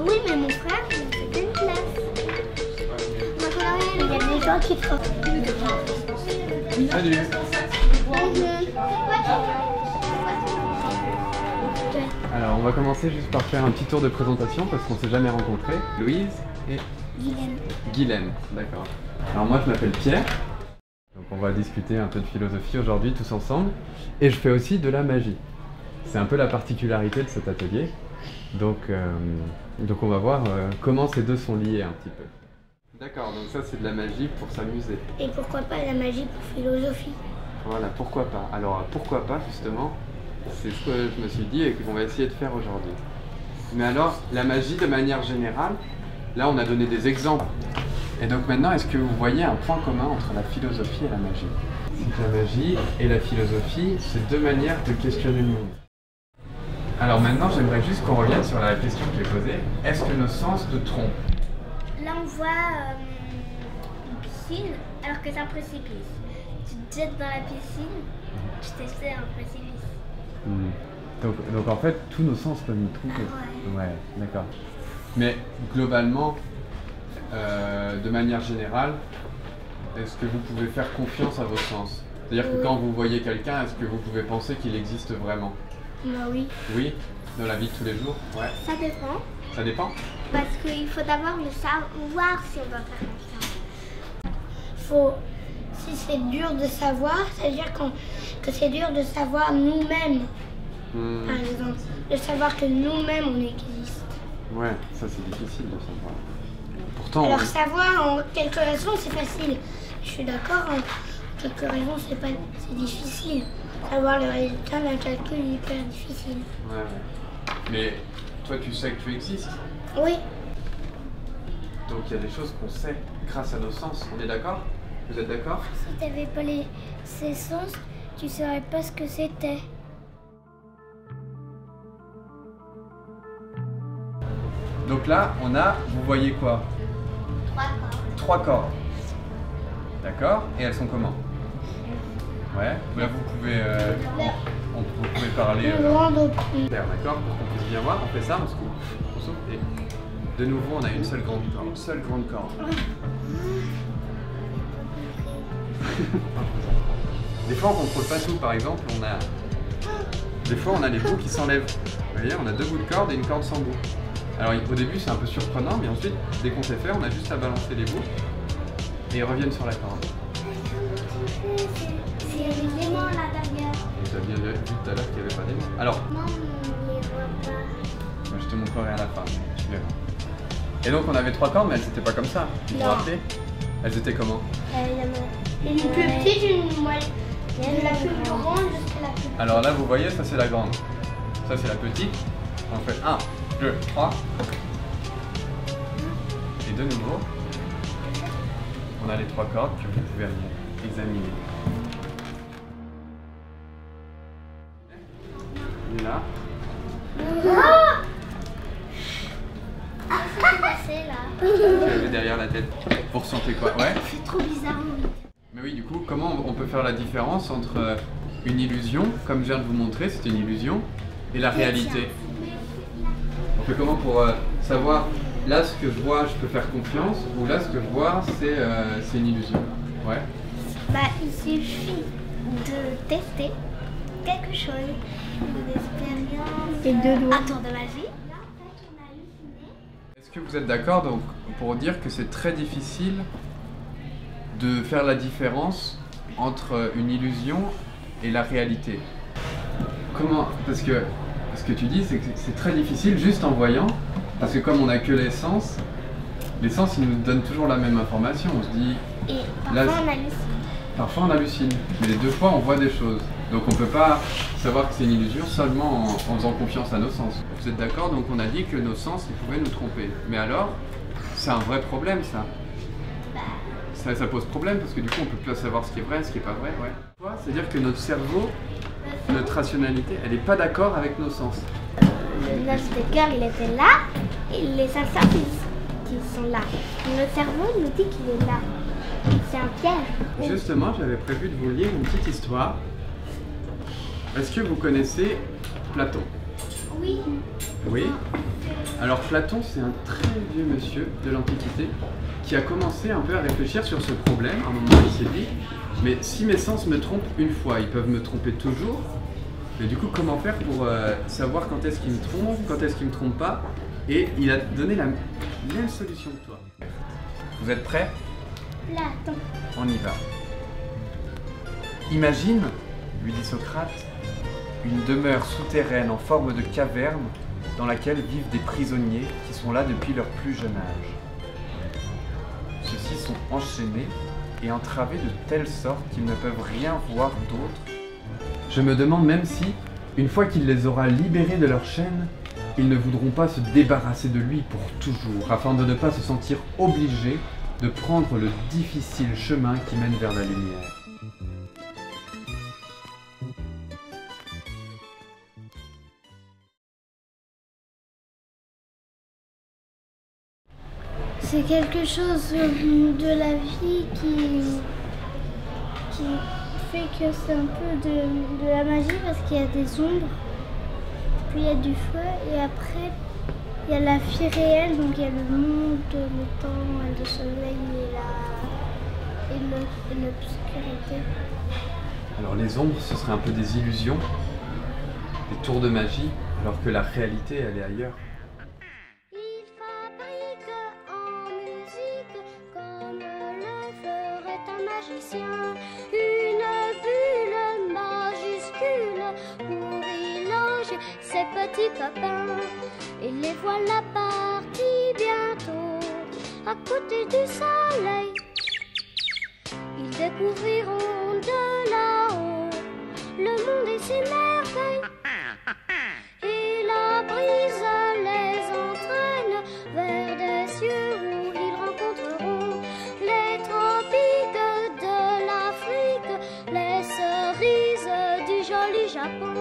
Oui, mais mon frère, c'était une classe. Il y a des gens qui font. Salut. Alors on va commencer juste par faire un petit tour de présentation parce qu'on s'est jamais rencontrés. Louise et Guylaine, d'accord. Alors moi je m'appelle Pierre. Donc on va discuter un peu de philosophie aujourd'hui tous ensemble. Et je fais aussi de la magie. C'est un peu la particularité de cet atelier. Donc on va voir comment ces deux sont liés un petit peu. D'accord, donc ça c'est de la magie pour s'amuser. Et pourquoi pas la magie pour philosophie? Voilà, pourquoi pas. Alors pourquoi pas justement, c'est ce que je me suis dit et qu'on va essayer de faire aujourd'hui. Mais alors, la magie de manière générale, là on a donné des exemples. Et donc maintenant, est-ce que vous voyez un point commun entre la philosophie et la magie? C'est que la magie et la philosophie, c'est deux manières de questionner le monde. Alors maintenant, j'aimerais juste qu'on revienne sur la question que j'ai posée. Est-ce que nos sens te trompent? Là, on voit une piscine alors que c'est un précipice. Tu te jettes dans la piscine, tu t'essaies un précipice. Donc en fait, tous nos sens peuvent nous tromper. Ah ouais. Ouais, d'accord. Mais globalement, de manière générale, est-ce que vous pouvez faire confiance à vos sens? C'est-à-dire que quand vous voyez quelqu'un, est-ce que vous pouvez penser qu'il existe vraiment? Bah oui. Oui? Dans la vie de tous les jours? Ouais. Ça dépend. Ça dépend? Parce qu'il faut d'abord le savoir si on doit faire confiance. Si c'est dur de savoir, c'est-à-dire que c'est dur de savoir nous-mêmes. Par exemple, de savoir que nous-mêmes on existe. Ouais, ça c'est difficile de savoir. Pourtant. Alors savoir en quelques raisons c'est facile. Je suis d'accord, en quelques raisons c'est difficile. Savoir le résultat d'un calcul est hyper difficile. Ouais. Mais toi tu sais que tu existes. Oui. Donc il y a des choses qu'on sait grâce à nos sens. On est d'accord? Vous êtes d'accord? Si tu n'avais pas ces sens, tu ne saurais pas ce que c'était. Donc là, vous voyez quoi? 3 cordes. 3 cordes. D'accord? Et elles sont comment? Ouais. Là, vous pouvez parler. D'accord? Pour qu'on puisse bien voir, on fait ça, on se coupe. On souffle et de nouveau, on a une seule grande corde. Une seule grande corde. Des fois, on contrôle pas tout. Par exemple, des fois, on a les bouts qui s'enlèvent. Vous voyez, on a 2 bouts de corde et une corde sans bout. Alors au début c'est un peu surprenant, mais ensuite, dès qu'on sait faire, on a juste à balancer les bouts et ils reviennent sur la corde. C'est les aimants à l'intérieur. Tu as bien vu tout à l'heure qu'il n'y avait pas d'aimants. Alors, non, on ne les voit pas. Je te montrerai à la fin, tu verras. Et donc on avait 3 cordes, mais elles n'étaient pas comme ça. Vous vous rappelez? Elles étaient comment? Une plus petite, une moyenne. De la plus grande jusqu'à la plus petite. Alors là, vous voyez, ça c'est la grande. Ça c'est la petite. On fait 1, 2, 3. Et de nouveau, on a les 3 cordes que vous pouvez examiner. Et là. Qu'est-ce qui s'est passé là? Tu avais derrière la tête. Vous ressentez quoi? Ouais. C'est trop bizarre. Mais oui, du coup, comment on peut faire la différence entre une illusion, comme je viens de vous montrer, c'est une illusion, et la réalité? On fait comment pour savoir, là ce que je vois, je peux faire confiance, ou là ce que je vois, c'est une illusion? Ouais. Bah, il suffit de tester quelque chose, une expérience, et un tour de magie. Est-ce que vous êtes d'accord donc pour dire que c'est très difficile de faire la différence entre une illusion et la réalité? Comment? Parce que ce que tu dis, c'est que c'est très difficile juste en voyant, parce que comme on n'a que les sens ils nous donnent toujours la même information. On se dit. Et parfois on hallucine. Parfois on hallucine, mais les 2 fois on voit des choses. Donc on ne peut pas savoir que c'est une illusion seulement en faisant confiance à nos sens. Vous êtes d'accord? Donc on a dit que nos sens ils pouvaient nous tromper. Mais alors, c'est un vrai problème ça. Ça pose problème parce que du coup on peut plus savoir ce qui est vrai, ce qui est pas vrai. Ouais. C'est-à-dire que notre cerveau, notre rationalité, elle n'est pas d'accord avec nos sens. Notre cœur il était là et les sens ils sont là. Notre cerveau nous dit qu'il est là. C'est un piège. Justement, j'avais prévu de vous lire une petite histoire. Est-ce que vous connaissez Platon? Oui. Oui. Alors Platon, c'est un très vieux monsieur de l'Antiquité qui a commencé un peu à réfléchir sur ce problème. À un moment, il s'est dit, mais si mes sens me trompent une fois, ils peuvent me tromper toujours. Mais du coup, comment faire pour savoir quand est-ce qu'ils me trompent, quand est-ce qu'ils me trompent pas? Et il a donné la même solution que toi. Vous êtes prêts? Platon. On y va. Imagine, lui dit Socrate, une demeure souterraine en forme de caverne dans laquelle vivent des prisonniers qui sont là depuis leur plus jeune âge. Ceux-ci sont enchaînés et entravés de telle sorte qu'ils ne peuvent rien voir d'autre. Je me demande même si, une fois qu'il les aura libérés de leur chaîne, ils ne voudront pas se débarrasser de lui pour toujours, afin de ne pas se sentir obligés de prendre le difficile chemin qui mène vers la lumière. C'est quelque chose de la vie qui fait que c'est un peu de la magie parce qu'il y a des ombres, puis il y a du feu et après il y a la vie réelle, donc il y a le monde, le temps, le soleil et l'obscurité. Alors les ombres, ce serait un peu des illusions, des tours de magie, alors que la réalité, elle est ailleurs. Il fabrique en musique comme le ferait un magicien une bulle majuscule pour y loger ses petits copains. Et les voilà partis bientôt à côté du soleil. Ils découvriront de là-haut le monde et ses merveilles. Et la brise les entraîne vers des cieux où ils rencontreront les tropiques de l'Afrique, les cerises du joli Japon.